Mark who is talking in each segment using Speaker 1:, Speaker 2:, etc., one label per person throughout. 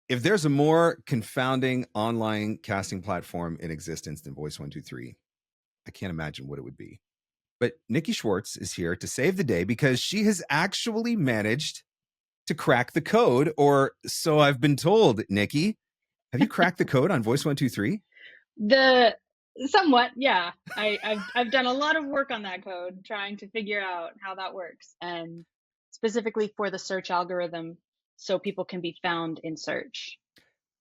Speaker 1: If there's a more confounding online casting platform in existence than Voice123, I can't imagine what it would be. But Nikki Schwartz is here to save the day because she has actually managed to crack the code, or so I've been told. Nikki, have you cracked the code on Voice123?
Speaker 2: Somewhat, yeah. I've done a lot of work on that code, trying to figure out how that works, and specifically for the search algorithm, so people can be found in search.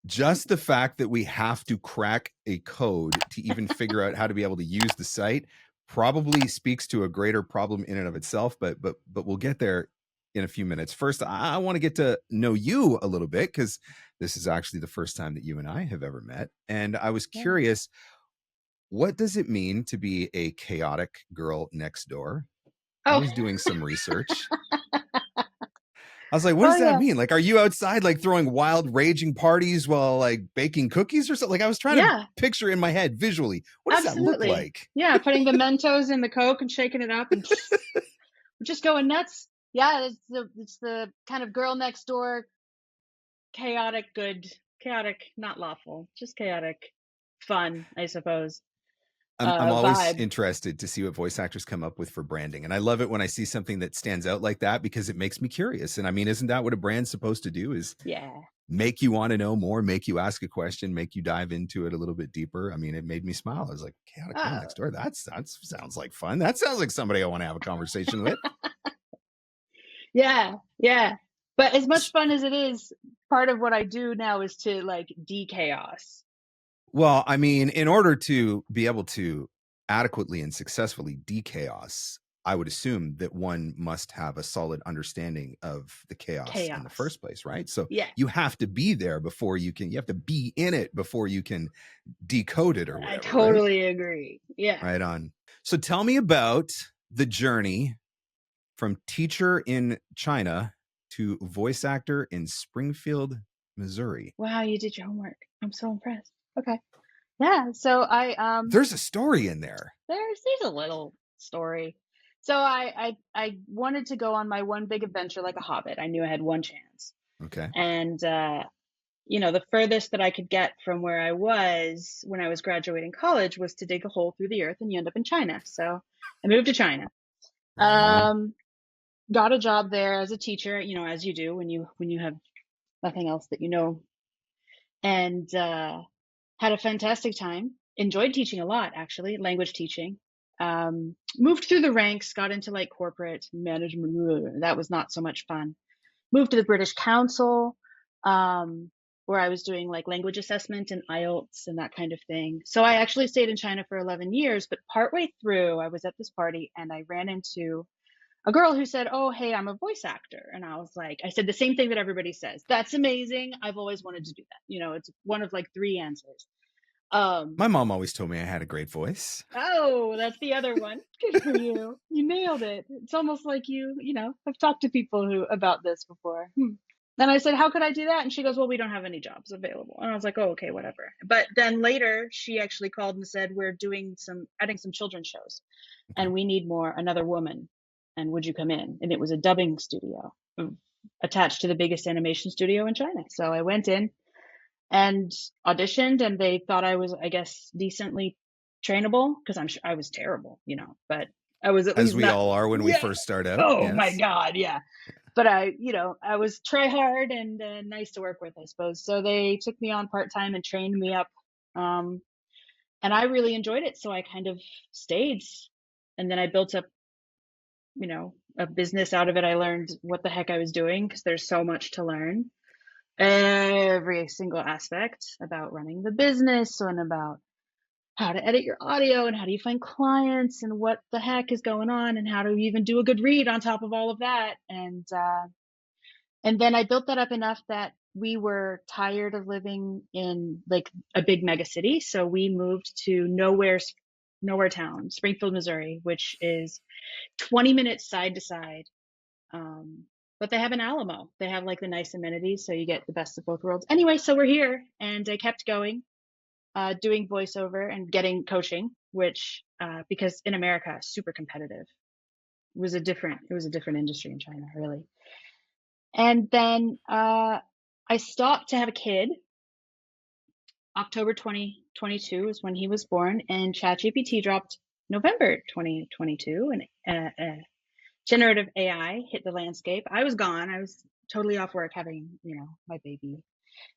Speaker 1: Just the fact that we have to crack a code to even figure out how to be able to use the site probably speaks to a greater problem in and of itself, but we'll get there in a few minutes. First, I want to get to know you a little bit, because this is actually the first time that you and I have ever met. And I was curious, what does it mean to be a chaotic girl next door? I was doing some research. I was like, what does that mean? Like, are you outside like throwing wild raging parties while like baking cookies or something? Like, I was trying to picture in my head visually, what does that look like?
Speaker 2: Yeah, putting the Mentos in the Coke and shaking it up and just going nuts. Yeah, it's the kind of girl next door, chaotic, not lawful, just chaotic fun, I suppose.
Speaker 1: I'm always
Speaker 2: Vibe.
Speaker 1: interested to see what voice actors come up with for branding. And I love it when I see something that stands out like that, because it makes me curious. And I mean, isn't that what a brand's supposed to do, is make you want to know more, make you ask a question, make you dive into it a little bit deeper? I mean, it made me smile. I was like, chaotic girl next door. That sounds like fun. That sounds like somebody I want to have a conversation with.
Speaker 2: Yeah. But as much fun as it is, part of what I do now is to like de-chaos.
Speaker 1: Well, I mean, in order to be able to adequately and successfully de-chaos, I would assume that one must have a solid understanding of the chaos in the first place, right? So you have to be there before you have to be in it before you can decode it or whatever.
Speaker 2: I totally agree. Yeah.
Speaker 1: Right on. So tell me about the journey from teacher in China to voice actor in Springfield, Missouri.
Speaker 2: Wow, you did your homework. I'm so impressed. Okay. Yeah, so
Speaker 1: there's a story in there.
Speaker 2: There's a little story. So I wanted to go on my one big adventure like a hobbit. I knew I had one chance.
Speaker 1: Okay.
Speaker 2: And you know, the furthest that I could get from where I was when I was graduating college was to dig a hole through the earth, and you end up in China. So I moved to China. Got a job there as a teacher, you know, as you do when you have nothing else that you know. And had a fantastic time. Enjoyed teaching a lot, actually, language teaching. Moved through the ranks, got into like corporate management. That was not so much fun. Moved to the British Council, where I was doing like language assessment and IELTS and that kind of thing. So I actually stayed in China for 11 years, but partway through, I was at this party and I ran into a girl who said, "Oh, hey, I'm a voice actor." And I was like, I said the same thing that everybody says. That's amazing. I've always wanted to do that. You know, it's one of like 3 answers.
Speaker 1: My mom always told me I had a great voice.
Speaker 2: Oh, that's the other one. Good for you. You nailed it. It's almost like you know, I've talked to people about this before. And I said, how could I do that? And she goes, well, we don't have any jobs available. And I was like, oh, okay, whatever. But then later she actually called and said, we're adding some children's shows and we need another woman. And would you come in? And it was a dubbing studio attached to the biggest animation studio in China. So I went in and auditioned, and they thought I was, I guess, decently trainable, because I was terrible, you know, but I was at least,
Speaker 1: as we all are when we first start out.
Speaker 2: Oh my God, yeah. But I was try hard and nice to work with, I suppose. So they took me on part-time and trained me up, and I really enjoyed it. So I kind of stayed, and then I built up, you know, a business out of it. I learned what the heck I was doing, because there's so much to learn. Every single aspect about running the business, and about how to edit your audio, and how do you find clients, and what the heck is going on, and how to even do a good read on top of all of that. And then I built that up enough that we were tired of living in like a big mega city. So we moved to nowhere town, Springfield, Missouri, which is 20 minutes side to side. But they have an Alamo. They have like the nice amenities, so you get the best of both worlds. Anyway, so we're here, and I kept going, doing voiceover and getting coaching, which because in America, super competitive. It was a different industry in China, really. And then I stopped to have a kid. October 2022 is when he was born, and ChatGPT dropped November 2022, and generative AI hit the landscape. I was gone. I was totally off work having, my baby,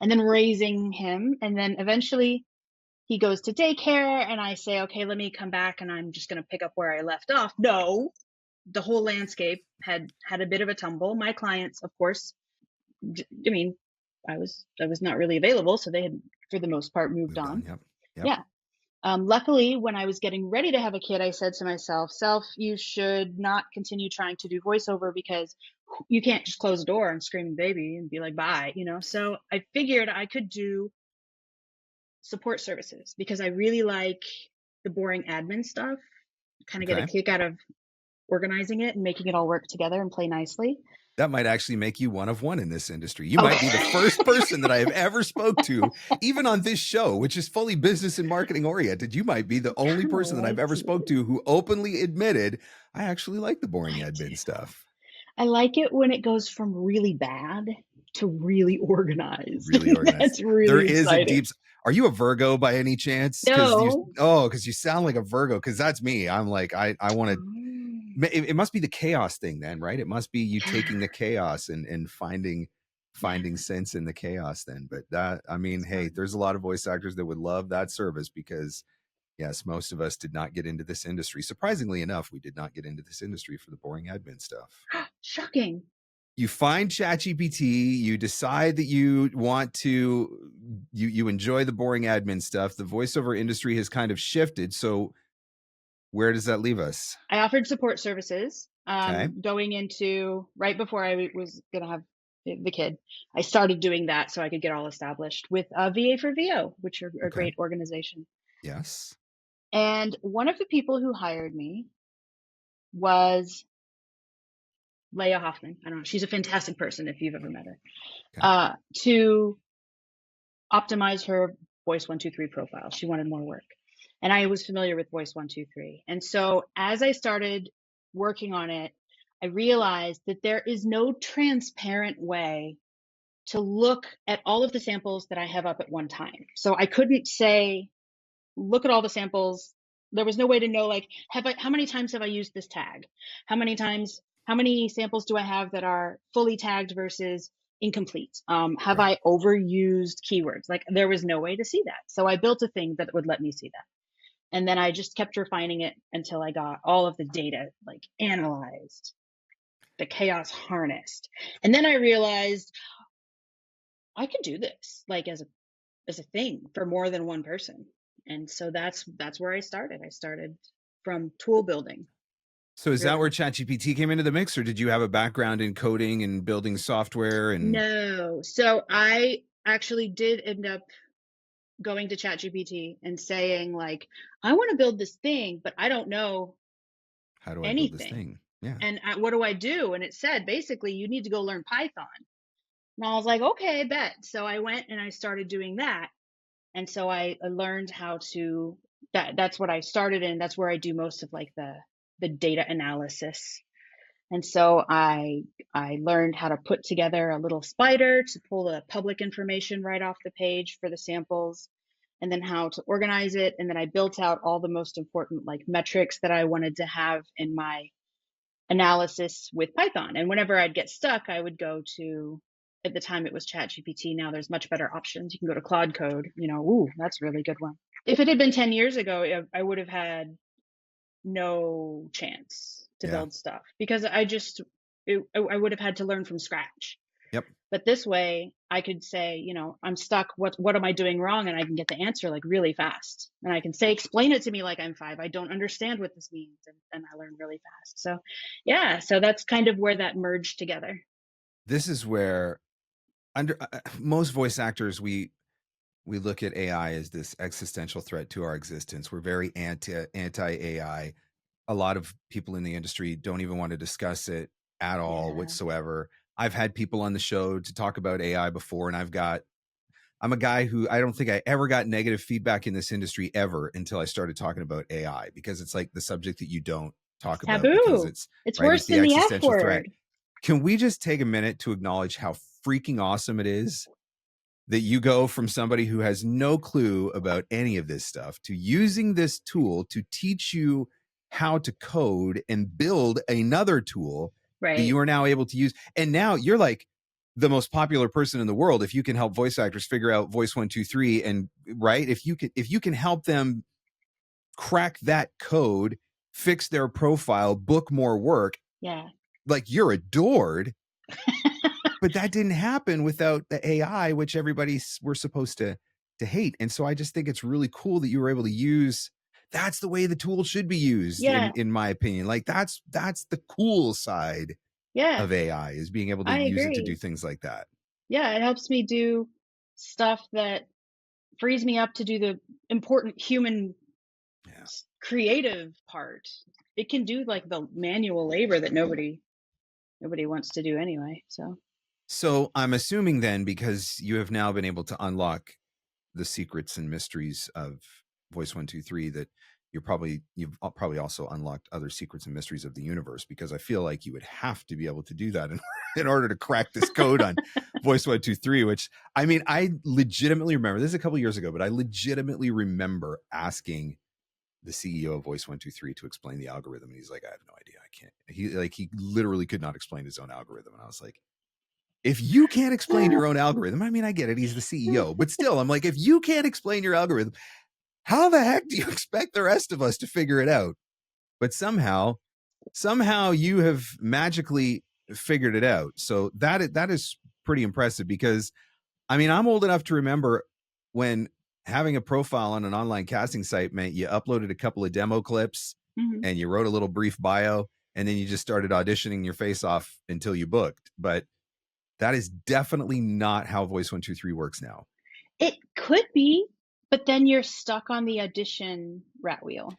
Speaker 2: and then raising him. And then eventually he goes to daycare, and I say, okay, let me come back, and I'm just going to pick up where I left off. No, the whole landscape had a bit of a tumble. My clients, of course, I mean, I was not really available, so they had, for the most part, moved on.
Speaker 1: Yep.
Speaker 2: Yeah. Luckily, when I was getting ready to have a kid, I said to myself, you should not continue trying to do voiceover, because you can't just close the door and scream baby and be like, bye, So I figured I could do support services, because I really like the boring admin stuff, kind of get a kick out of organizing it and making it all work together and play nicely.
Speaker 1: That might actually make you one of one in this industry. You might be the first person that I have ever spoke to, even on this show, which is fully business and marketing oriented. You might be the only person that I've ever spoke to who openly admitted, I actually like the boring admin stuff.
Speaker 2: I like it when it goes from really bad to really organized.
Speaker 1: Really organized.
Speaker 2: That's really
Speaker 1: there is
Speaker 2: exciting.
Speaker 1: a deep. Are you a Virgo by any chance?
Speaker 2: No.
Speaker 1: Because you sound like a Virgo. Because that's me. I'm like, I want to. It must be the chaos thing then, right? It must be you taking the chaos and finding sense in the chaos then. But that, I mean, hey, there's a lot of voice actors that would love that service, because yes, most of us did not get into this industry. Surprisingly enough, we did not get into this industry for the boring admin stuff.
Speaker 2: Shocking.
Speaker 1: You find ChatGPT, you decide that you want to, you enjoy the boring admin stuff. The voiceover industry has kind of shifted. So where does that leave us?
Speaker 2: I offered support services, going into right before I was going to have the kid. I started doing that so I could get all established with VA for VO, which are a great organization.
Speaker 1: Yes.
Speaker 2: And one of the people who hired me was Leah Hoffman. I don't know. She's a fantastic person if you've ever met her. To optimize her Voice123 profile. She wanted more work. And I was familiar with Voice123. And so as I started working on it, I realized that there is no transparent way to look at all of the samples that I have up at one time. So I couldn't say, look at all the samples. There was no way to know, like, how many times have I used this tag? How many samples do I have that are fully tagged versus incomplete? Have I overused keywords? Like, there was no way to see that. So I built a thing that would let me see that. And then I just kept refining it until I got all of the data, like, analyzed, the chaos harnessed. And then I realized I could do this, like, as a thing for more than one person. And so that's where I started. I started from tool building.
Speaker 1: So is that where ChatGPT came into the mix, or did you have a background in coding and building software? And
Speaker 2: no, so I actually did end up going to ChatGPT and saying, like, I want to build this thing, but I don't know
Speaker 1: how do I build this thing? Yeah.
Speaker 2: And what do I do? And it said, basically, you need to go learn Python. And I was like, okay, bet. So I went and I started doing that. And so I learned how to, that's what I started in. That's where I do most of, like, the data analysis. And so I learned how to put together a little spider to pull the public information right off the page for the samples, and then how to organize it. And then I built out all the most important, like, metrics that I wanted to have in my analysis with Python. And whenever I'd get stuck, I would go to, at the time it was ChatGPT. Now there's much better options. You can go to Claude Code, ooh, that's a really good one. If it had been 10 years ago, I would have had no chance to build stuff, because I would have had to learn from scratch.
Speaker 1: Yep.
Speaker 2: But this way I could say, I'm stuck. What am I doing wrong? And I can get the answer, like, really fast. And I can say, explain it to me like I'm 5. I don't understand what this means. And I learn really fast. So yeah, so that's kind of where that merged together. This
Speaker 1: is where most voice actors, we look at AI as this existential threat to our existence. We're very anti-AI. A lot of people in the industry don't even want to discuss it at all whatsoever. I've had people on the show to talk about AI before, and I'm a guy who, I don't think I ever got negative feedback in this industry ever until I started talking about AI, because it's like the subject that you don't talk about, because it's
Speaker 2: worse than the F word.
Speaker 1: Can we just take a minute to acknowledge how freaking awesome it is that you go from somebody who has no clue about any of this stuff to using this tool to teach you how to code and build another tool that you
Speaker 2: Right.
Speaker 1: are now able to use. And now you're like the most popular person in the world if you can help voice actors figure out Voice123, and right, if you can help them crack that code, fix their profile, book more work,
Speaker 2: Yeah.
Speaker 1: like you're adored. But that didn't happen without the AI, which we're supposed to hate. And so I just think it's really cool that you were able to use. That's the way the tool should be used,
Speaker 2: Yeah.
Speaker 1: in my opinion. Like that's the cool side
Speaker 2: Yeah.
Speaker 1: of AI, is being able to
Speaker 2: I
Speaker 1: use it to
Speaker 2: agree.
Speaker 1: do things like that.
Speaker 2: Yeah, it helps me do stuff that frees me up to do the important human
Speaker 1: Yeah.
Speaker 2: creative part. It can do like the manual labor that nobody wants to do anyway.
Speaker 1: So I'm assuming then, because you have now been able to unlock the secrets and mysteries of Voice123, that you've probably also unlocked other secrets and mysteries of the universe, because I feel like you would have to be able to do that in order to crack this code on Voice123, which, I mean, I legitimately remember, this is a couple years ago, but I legitimately remember asking the CEO of Voice123 to explain the algorithm, and he's like, I have no idea, I can't. He literally could not explain his own algorithm, and I was like, if you can't explain your own algorithm, I mean, I get it, he's the CEO, but still, I'm like, if you can't explain your algorithm, how the heck do you expect the rest of us to figure it out? But somehow you have magically figured it out. So that is pretty impressive, because I mean, I'm old enough to remember when having a profile on an online casting site meant you uploaded a couple of demo clips
Speaker 2: Mhm.
Speaker 1: and you wrote a little brief bio, and then you just started auditioning your face off until you booked. But that is definitely not how Voice123 works now.
Speaker 2: It could be, but then you're stuck on the audition rat wheel.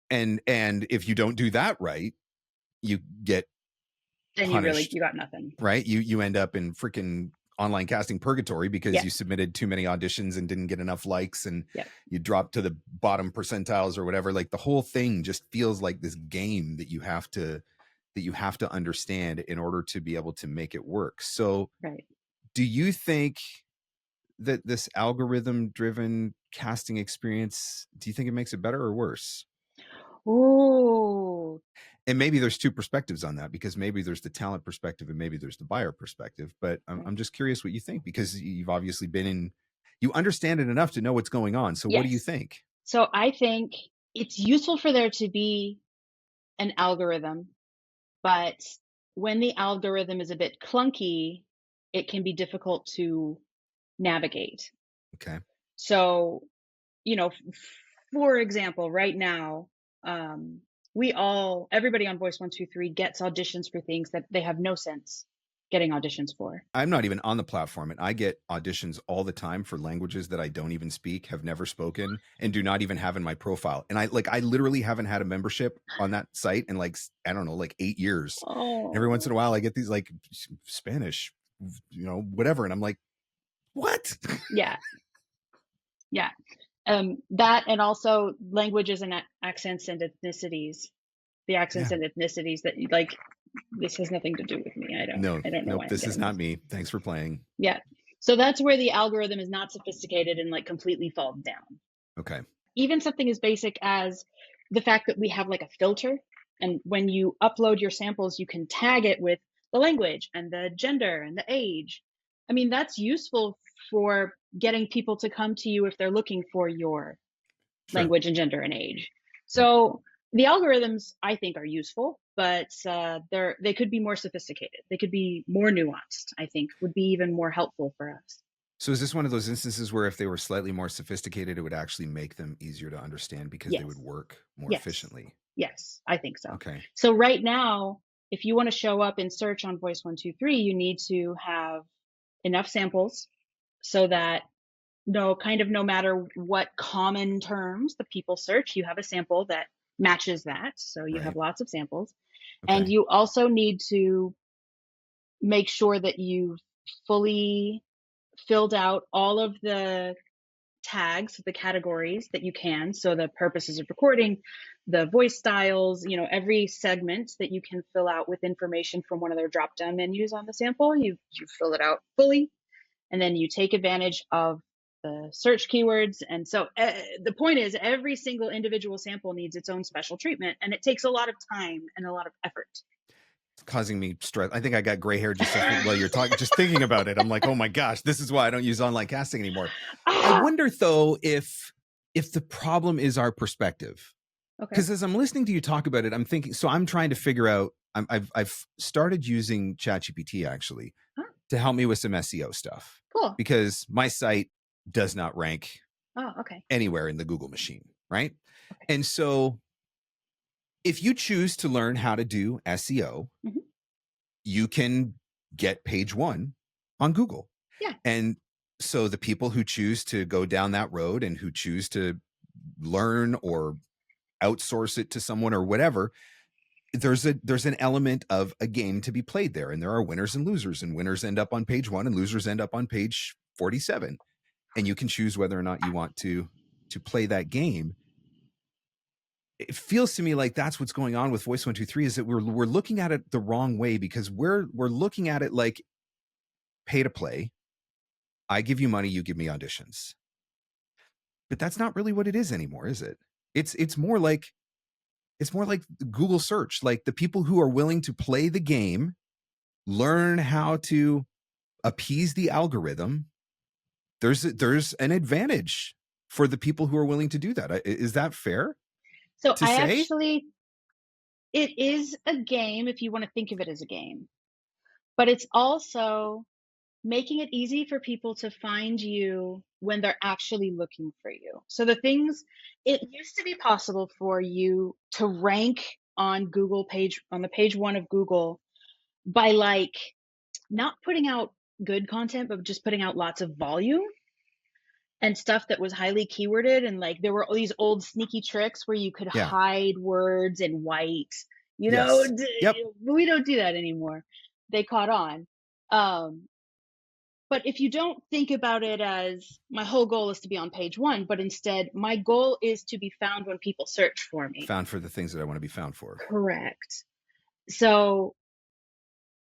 Speaker 1: And if you don't do that right, you get
Speaker 2: Then
Speaker 1: punished,
Speaker 2: you got nothing.
Speaker 1: right? You end up in freaking online casting purgatory because
Speaker 2: Yeah.
Speaker 1: you submitted too many auditions and didn't get enough likes, and
Speaker 2: Yeah.
Speaker 1: you drop to the bottom percentiles or whatever. Like the whole thing just feels like this game that you have to understand in order to be able to make it work. So
Speaker 2: Right.
Speaker 1: do you think that this algorithm driven casting experience, do you think it makes it better or worse?
Speaker 2: Ooh.
Speaker 1: And maybe there's two perspectives on that, because maybe there's the talent perspective and maybe there's the buyer perspective. But
Speaker 2: Right.
Speaker 1: I'm just curious what you think, because you've obviously you understand it enough to know what's going on. So what do you
Speaker 2: Yes.
Speaker 1: think?
Speaker 2: So I think it's useful for there to be an algorithm, but when the algorithm is a bit clunky, it can be difficult to navigate.
Speaker 1: Okay.
Speaker 2: So, for example, right now, everybody on Voice123 gets auditions for things that they have no sense getting auditions for.
Speaker 1: I'm not even on the platform, and I get auditions all the time for languages that I don't even speak, have never spoken, and do not even have in my profile. And I literally haven't had a membership on that site in, like, I don't know, like 8 years. And every once in a
Speaker 2: Oh,
Speaker 1: while I get these like Spanish, whatever, and I'm like, what?
Speaker 2: yeah, yeah. That, and also languages and accents and ethnicities. The accents
Speaker 1: Yeah.
Speaker 2: and ethnicities that, like, this has nothing to do with me.
Speaker 1: No,
Speaker 2: I don't know
Speaker 1: nope,
Speaker 2: why I'm
Speaker 1: this is
Speaker 2: getting
Speaker 1: not
Speaker 2: this.
Speaker 1: me. Thanks for playing.
Speaker 2: Yeah. So that's where the algorithm is not sophisticated and like completely falls down.
Speaker 1: Okay.
Speaker 2: Even something as basic as the fact that we have like a filter, and when you upload your samples, you can tag it with the language and the gender and the age. I mean, that's useful for getting people to come to you if they're looking for your
Speaker 1: Sure.
Speaker 2: language and gender and age.
Speaker 1: Yep.
Speaker 2: So the algorithms, I think, are useful, but they could be more sophisticated. They could be more nuanced. I think would be even more helpful for us.
Speaker 1: So is this one of those instances where if they were slightly more sophisticated, it would actually make them easier to understand because they would
Speaker 2: Yes.
Speaker 1: work more
Speaker 2: Yes.
Speaker 1: efficiently?
Speaker 2: Yes, I think so.
Speaker 1: Okay.
Speaker 2: So right now, if you want to show up in search on Voice123, you need to have enough samples so that no matter what common terms the people search, you have a sample that matches that. So you have
Speaker 1: Right.
Speaker 2: lots of samples. And
Speaker 1: Okay.
Speaker 2: you also need to make sure that you've fully filled out all of the tags, the categories that you can. So the purposes of recording, the voice styles, every segment that you can fill out with information from one of their drop down menus on the sample, you fill it out fully. and then you take advantage of the search keywords. And so the point is, every single individual sample needs its own special treatment, and it takes a lot of time and a lot of effort.
Speaker 1: It's causing me stress. I think I got gray hair just while you're talking, just thinking about it. I'm like, oh my gosh, this is why I don't use online casting anymore. I wonder though if the problem is our perspective.
Speaker 2: Okay.
Speaker 1: Because as I'm listening to you talk about it, I'm thinking, so I'm trying to figure out, I've started using ChatGPT actually to help me with some SEO stuff.
Speaker 2: Cool.
Speaker 1: Because my site does not rank
Speaker 2: Okay.
Speaker 1: anywhere in the Google machine, right? Okay. And so if you choose to learn how to do SEO, you can get page 1 on Google.
Speaker 2: Yeah.
Speaker 1: And so the people who choose to go down that road and who choose to learn or outsource it to someone or whatever, there's an element of a game to be played there. And there are winners and losers, and winners end up on page 1 and losers end up on page 47. And you can choose whether or not you want to play that game. It feels to me like that's what's going on with Voice123, is that we're looking at it the wrong way, because we're looking at it like pay to play. I give you money, you give me auditions. But that's not really what it is anymore, is it? It's more like Google search. Like, the people who are willing to play the game, learn how to appease the algorithm, there's an advantage for the people who are willing to do that. Is that fair?
Speaker 2: So actually, it is a game if you want to think of it as a game, but it's also making it easy for people to find you when they're actually looking for you. So it used to be possible for you to rank on the page 1 of Google by like not putting out good content, but just putting out lots of volume and stuff that was highly keyworded. And like, there were all these old sneaky tricks where you could hide words in white, you know.
Speaker 1: Yep.
Speaker 2: We don't do that anymore. They caught on. But if you don't think about it as my whole goal is to be on page 1, but instead my goal is to be found when people search for me.
Speaker 1: Found for the things that I want to be found for.
Speaker 2: Correct. So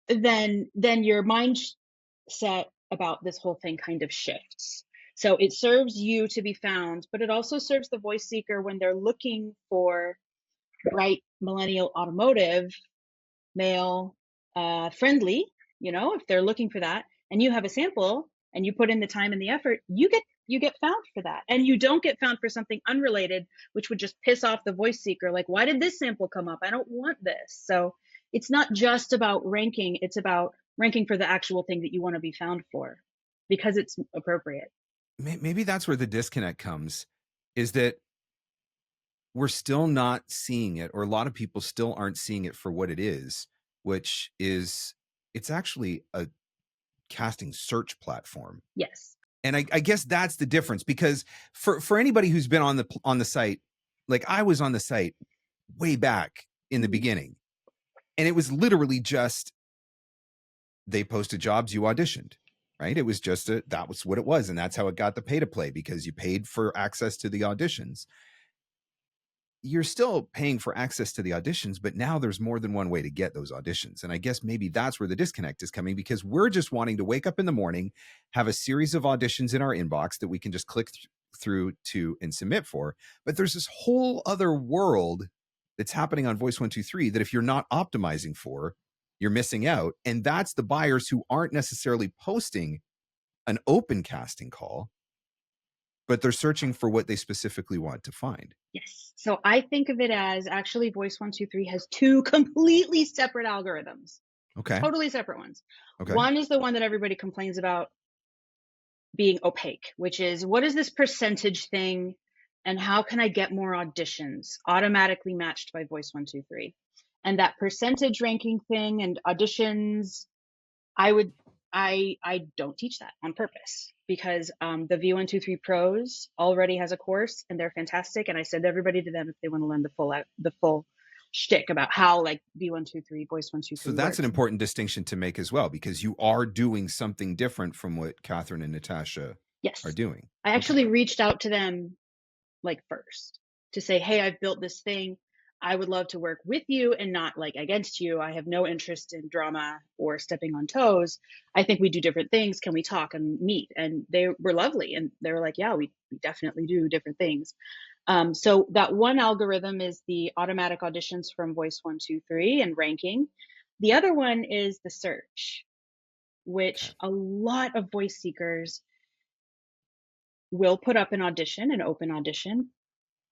Speaker 2: then your mindset about this whole thing kind of shifts. So it serves you to be found, but it also serves the voice seeker when they're looking for bright millennial automotive, male, friendly, if they're looking for that, and you have a sample and you put in the time and the effort, you get found for that. And you don't get found for something unrelated, which would just piss off the voice seeker. Like, why did this sample come up? I don't want this. So it's not just about ranking. It's about ranking for the actual thing that you want to be found for, because it's appropriate.
Speaker 1: Maybe that's where the disconnect comes, is that we're still not seeing it, or a lot of people still aren't seeing it for what it is, which is, it's actually a casting search platform.
Speaker 2: Yes.
Speaker 1: And I guess that's the difference, because for anybody who's been on the site, like I was on the site way back in the beginning, and it was literally just, they posted jobs, you auditioned, right? It was just that was what it was. And that's how it got the pay to play, because you paid for access to the auditions. You're still paying for access to the auditions, but now there's more than one way to get those auditions. And I guess maybe that's where the disconnect is coming, because we're just wanting to wake up in the morning, have a series of auditions in our inbox that we can just click through to and submit for. But there's this whole other world that's happening on Voice123 that if you're not optimizing for, you're missing out. And that's the buyers who aren't necessarily posting an open casting call, but they're searching for what they specifically want to find.
Speaker 2: Yes. So I think of it as, actually, Voice123 has 2 completely separate algorithms.
Speaker 1: Okay.
Speaker 2: Totally separate ones.
Speaker 1: Okay.
Speaker 2: One is the one that everybody complains about being opaque, which is, what is this percentage thing, and how can I get more auditions automatically matched by Voice123? And that percentage ranking thing and auditions, I don't teach that on purpose, because the V123 pros already has a course and they're fantastic. And I send everybody to them if they want to learn the full shtick about how, like, V123, Voice123.
Speaker 1: So that's an important distinction to make as well, because you are doing something different from what Catherine and Natasha are doing.
Speaker 2: I actually reached out to them like first to say, hey, I've built this thing. I would love to work with you and not like against you. I have no interest in drama or stepping on toes. I think we do different things. Can we talk and meet? And they were lovely. And they were like, yeah, we definitely do different things. So that one algorithm is the automatic auditions from Voice123 and ranking. The other one is the search,
Speaker 1: Okay.
Speaker 2: which a lot of voice seekers will put up an audition, an open audition,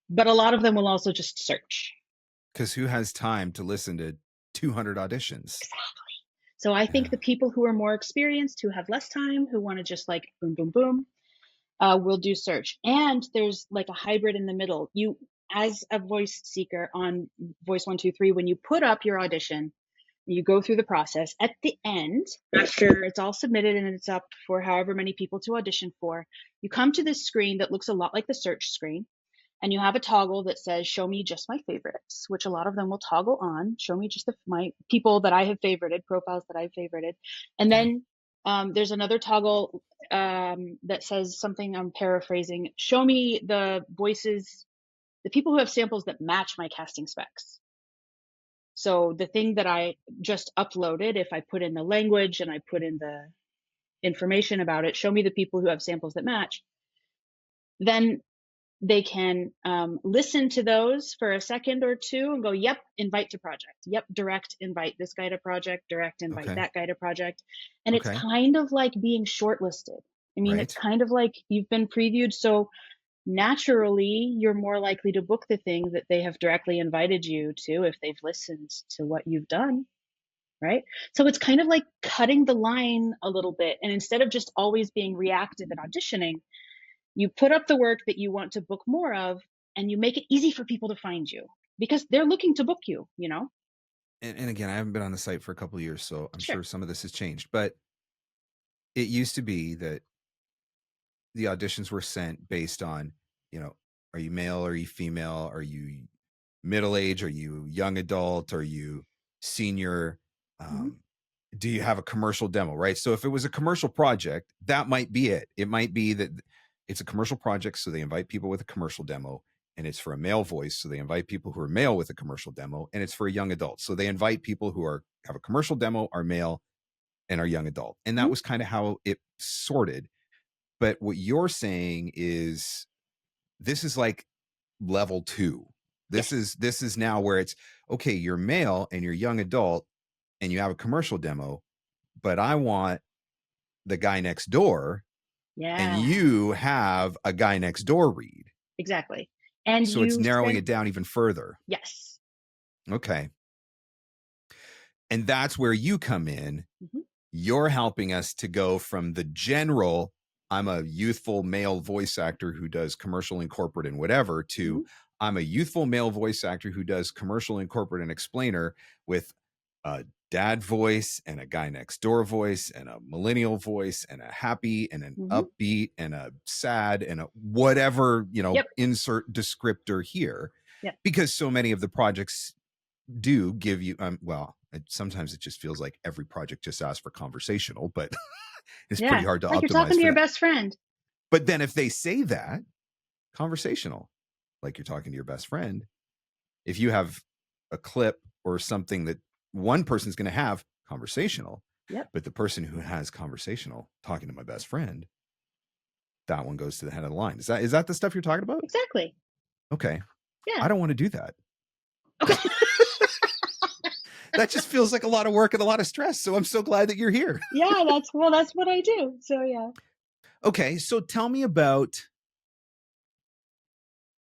Speaker 2: but a lot of them will also just search.
Speaker 1: Because who has time to listen to 200 auditions?
Speaker 2: Exactly. So I think
Speaker 1: Yeah.
Speaker 2: the people who are more experienced, who have less time, who want to just like boom, boom, boom, will do search. And there's like a hybrid in the middle. You, as a voice seeker on Voice123, when you put up your audition, you go through the process. At the end, after it's all submitted and it's up for however many people to audition for, you come to this screen that looks a lot like the search screen. And you have a toggle that says, show me just my favorites, which a lot of them will toggle on. Show me just my people that I have favorited, profiles that I've favorited. And
Speaker 1: Okay.
Speaker 2: then there's another toggle that says something, I'm paraphrasing, show me the voices, the people who have samples that match my casting specs. So the thing that I just uploaded, if I put in the language and I put in the information about it, show me the people who have samples that match, then they can listen to those for a second or two and go, yep, invite to project. Yep, direct invite this guy to project, direct invite
Speaker 1: Okay.
Speaker 2: that guy to project. And it's
Speaker 1: Okay.
Speaker 2: kind of like being shortlisted. I mean, it's
Speaker 1: Right.
Speaker 2: kind of like you've been previewed. So naturally, you're more likely to book the thing that they have directly invited you to if they've listened to what you've done. Right. So it's kind of like cutting the line a little bit. And instead of just always being reactive and auditioning, you put up the work that you want to book more of, and you make it easy for people to find you because they're looking to book you, you know?
Speaker 1: And again, I haven't been on the site for a couple of years, so I'm
Speaker 2: Sure.
Speaker 1: sure some of this has changed. But it used to be that the auditions were sent based on, you know, are you male? Are you female? Are you middle age? Are you young adult? Are you senior?
Speaker 2: Mm-hmm.
Speaker 1: Um, do you have a commercial demo? Right. So if it was a commercial project, that might be it. It might be that it's a commercial project, so they invite people with a commercial demo, and it's for a male voice, so they invite people who are male with a commercial demo, and it's for a young adult, so they invite people who have a commercial demo, are male, and are young adult. And that
Speaker 2: Mm-hmm.
Speaker 1: was kind of how it sorted. But what you're saying is this is like level 2. This
Speaker 2: Yes.
Speaker 1: is now where it's okay, you're male and you're young adult and you have a commercial demo, but I want the guy next door and
Speaker 2: Yeah,
Speaker 1: you have a guy next door read.
Speaker 2: exactly. And
Speaker 1: So it's
Speaker 2: you
Speaker 1: narrowing
Speaker 2: send,
Speaker 1: it down even further.
Speaker 2: yes.
Speaker 1: Okay. And that's where you come in.
Speaker 2: Mm-hmm.
Speaker 1: You're helping us to go from the general, I'm a youthful male voice actor who does commercial and corporate and whatever,
Speaker 2: Mm-hmm.
Speaker 1: to I'm a youthful male voice actor who does commercial and corporate and explainer with a dad voice and a guy next door voice and a millennial voice and a happy and an
Speaker 2: Mm-hmm.
Speaker 1: upbeat and a sad and a whatever,
Speaker 2: Yep.
Speaker 1: insert descriptor here.
Speaker 2: Yep.
Speaker 1: Because so many of the projects do give you sometimes it just feels like every project just asks for conversational, but it's pretty
Speaker 2: Yeah.
Speaker 1: hard to
Speaker 2: Like you're talking
Speaker 1: optimize
Speaker 2: to
Speaker 1: for
Speaker 2: your
Speaker 1: that.
Speaker 2: best friend.
Speaker 1: But then if they say that conversational, like you're talking to your best friend, if you have a clip or something that one person's going to have conversational,
Speaker 2: Yep.
Speaker 1: but the person who has conversational talking to my best friend, that one goes to the head of the line. Is that the stuff you're talking about?
Speaker 2: Exactly.
Speaker 1: Okay.
Speaker 2: Yeah.
Speaker 1: I don't want to do that.
Speaker 2: Okay.
Speaker 1: That just feels like a lot of work and a lot of stress. So I'm so glad that you're here.
Speaker 2: Yeah, that's what I do. So yeah.
Speaker 1: Okay, so tell me about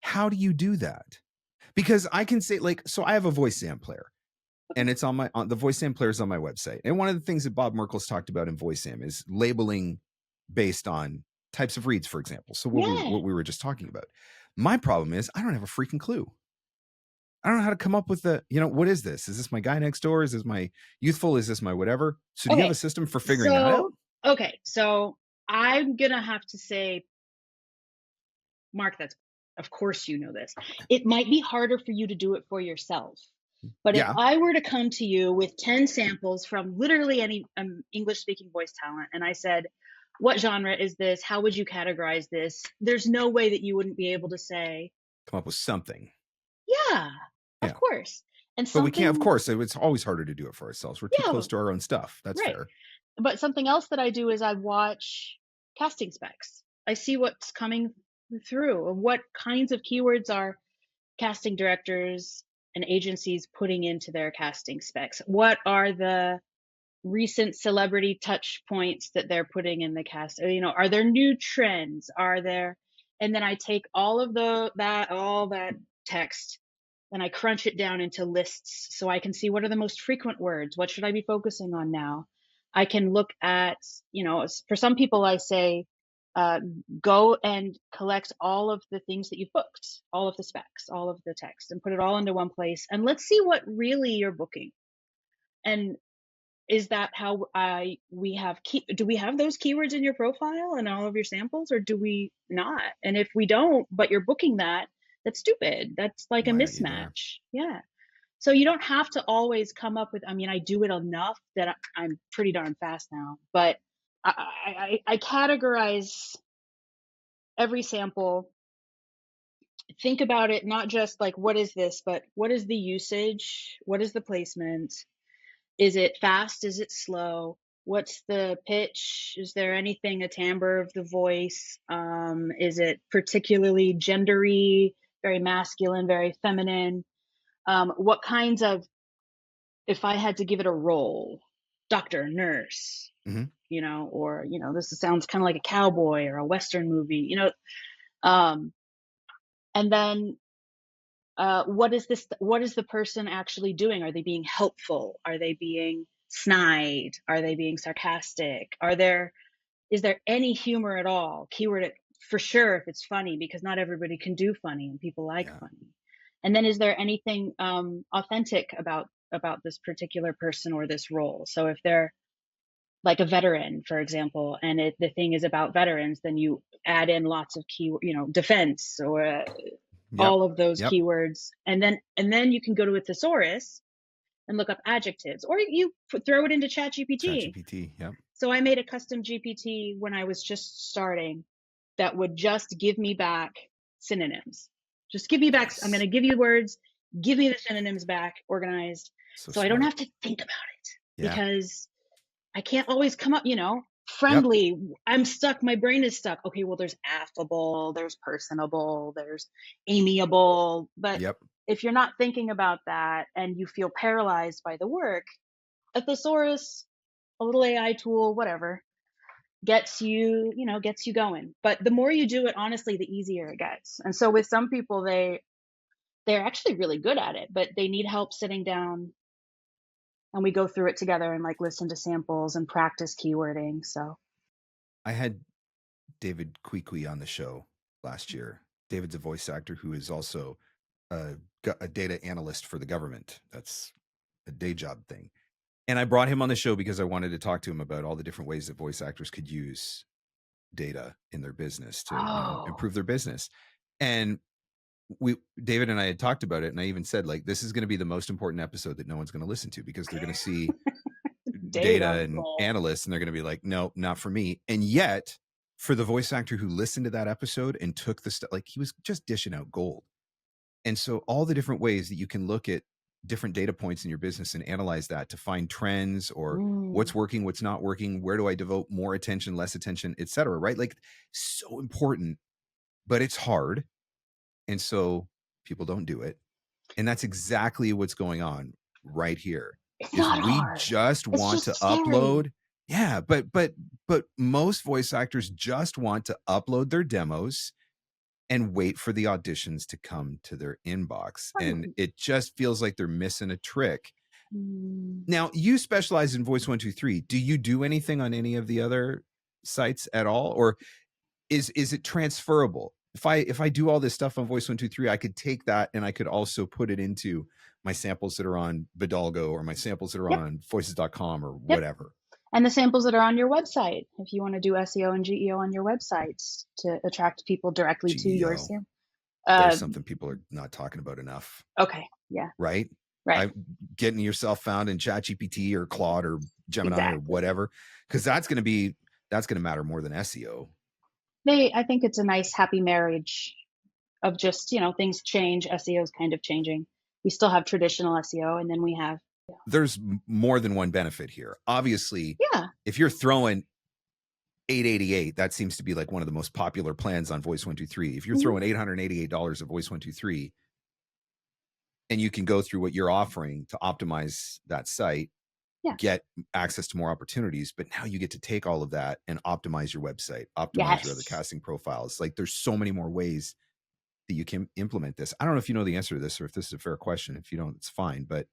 Speaker 1: how do you do that? Because I can say so I have a voice sampler and it's on the voice sampler is on my website. And one of the things that Bob Merkel's talked about in Voice Sam is labeling based on types of reads, for example. So
Speaker 2: Yeah.
Speaker 1: what we were just talking about. My problem is I don't have a freaking clue. I don't know how to come up with what is this? Is this my guy next door? Is this my youthful? Is this my whatever? So do you have
Speaker 2: Okay.
Speaker 1: a system for figuring that out?
Speaker 2: Okay. So I'm gonna have to say, Mark, that's of course you know this. It might be harder for you to do it for yourself. But if
Speaker 1: Yeah.
Speaker 2: I were to come to you with 10 samples from literally any English speaking voice talent, and I said, what genre is this? How would you categorize this? There's no way that you wouldn't be able to say,
Speaker 1: Come up with something.
Speaker 2: yeah, Of
Speaker 1: Yeah.
Speaker 2: course. And
Speaker 1: But we can't, of
Speaker 2: something,
Speaker 1: course, it's always harder to do it for ourselves. We're too
Speaker 2: yeah,
Speaker 1: close to our own stuff. That's
Speaker 2: right.
Speaker 1: fair.
Speaker 2: But something else that I do is I watch casting specs. I see what's coming through, and what kinds of keywords are casting directors and agencies putting into their casting specs. What are the recent celebrity touch points that they're putting in the cast? You know, are there new trends? Are there, and then I take all of all that text and I crunch it down into lists so I can see what are the most frequent words. What should I be focusing on now? I can look at, you know, for some people I say, uh, go and collect all of the things that you've booked, all of the specs, all of the text, and put it all into one place. And let's see what really you're booking. And is that how we have do we have those keywords in your profile and all of your samples, or do we not? And if we don't, but you're booking that, that's stupid. That's like a
Speaker 1: Why aren't you there?
Speaker 2: mismatch. Yeah. So you don't have to always come up with, I mean, I do it enough that I'm pretty darn fast now, but I categorize every sample, think about it, not just like, what is this, but what is the usage? What is the placement? Is it fast? Is it slow? What's the pitch? Is there anything, a timbre of the voice? Is it particularly gendery, very masculine, very feminine? What kinds of, if I had to give it a role, doctor, nurse,
Speaker 1: Mm-hmm.
Speaker 2: you know, or, you know, this sounds kind of like a cowboy or a Western movie, you know, um, and then what is this, what is the person actually doing? Are they being helpful? Are they being snide? Are they being sarcastic? Is there any humor at all? Keyword for sure if it's funny, because not everybody can do funny and people like
Speaker 1: Yeah.
Speaker 2: funny. And then is there anything authentic about this particular person or this role? So if they're like a veteran, for example, and the thing is about veterans, then you add in lots of you know, defense or
Speaker 1: Yep.
Speaker 2: all of those
Speaker 1: Yep.
Speaker 2: keywords, and then you can go to a thesaurus and look up adjectives, or you throw it into ChatGPT.
Speaker 1: ChatGPT. Yep.
Speaker 2: So I made a custom GPT when I was just starting that would just give me back synonyms. Just give me back, I'm going
Speaker 1: Nice.
Speaker 2: to give you words, give me the synonyms back organized,
Speaker 1: So
Speaker 2: so I don't
Speaker 1: smart.
Speaker 2: have to think about it,
Speaker 1: Yeah.
Speaker 2: because I can't always come up, you know,
Speaker 1: Yep.
Speaker 2: friendly. I'm stuck. My brain is stuck. Okay, well, there's affable, there's personable, there's amiable. But
Speaker 1: Yep.
Speaker 2: if you're not thinking about that and you feel paralyzed by the work, a thesaurus, a little AI tool, whatever, gets you, you know, gets you going. But the more you do it, honestly, the easier it gets. And so with some people, they're actually really good at it, but they need help sitting down, and we go through it together and like listen to samples and practice keywording. So
Speaker 1: I had David Kwikwi on the show last year. David's a voice actor who is also a data analyst for the government. That's a day job thing. And I brought him on the show because I wanted to talk to him about all the different ways that voice actors could use data in their business to, you know,
Speaker 2: oh,
Speaker 1: improve their business. And David and I had talked about it, and I even said, like, this is going to be the most important episode that no one's going to listen to, because they're going to see data and analysts and they're going to be like, no, not for me. And yet, for the voice actor who listened to that episode and took the stuff, like, he was just dishing out gold. And so all the different ways that you can look at different data points in your business and analyze that to find trends, or what's working, what's not working, where do I devote more attention, less attention, etc. Right? Like, so important, but it's hard. And so people don't do it. And that's exactly what's going on right here.
Speaker 2: It's
Speaker 1: Is
Speaker 2: not
Speaker 1: we
Speaker 2: hard.
Speaker 1: just
Speaker 2: It's
Speaker 1: want to
Speaker 2: just scary.
Speaker 1: upload. Yeah, but most voice actors just want to upload their demos and wait for the auditions to come to their inbox. And it just feels like they're missing a trick. Now, you specialize in Voice123. Do you do anything on any of the other sites at all? Or is it transferable? If I do all this stuff on Voice123, I could take that and I could also put it into my samples that are on Bidalgo, or my samples that are
Speaker 2: Yep.
Speaker 1: on voices.com or
Speaker 2: Yep.
Speaker 1: whatever.
Speaker 2: And the samples that are on your website, if you want to do SEO and GEO on your websites to attract people directly to your
Speaker 1: GEO.
Speaker 2: sample.
Speaker 1: There's something people are not talking about enough.
Speaker 2: Okay. Yeah.
Speaker 1: Right?
Speaker 2: Right.
Speaker 1: Getting yourself found in ChatGPT or Claude or Gemini or whatever, because that's going to matter more than SEO.
Speaker 2: I think it's a nice happy marriage of just, you know, things change. SEO is kind of changing. we still have traditional SEO, and then we have,
Speaker 1: There's more than one benefit here. Obviously,
Speaker 2: yeah,
Speaker 1: if you're throwing $888, that seems to be like one of the most popular plans on Voice123. If you're throwing $888 of Voice123 and you can go through what you're offering to optimize that site, get access to more opportunities, but now you get to take all of that and optimize your website, optimize your other casting profiles. Like there's so many more ways that you can implement this. I don't know if you know the answer to this or if this is a fair question. If you don't, it's fine. But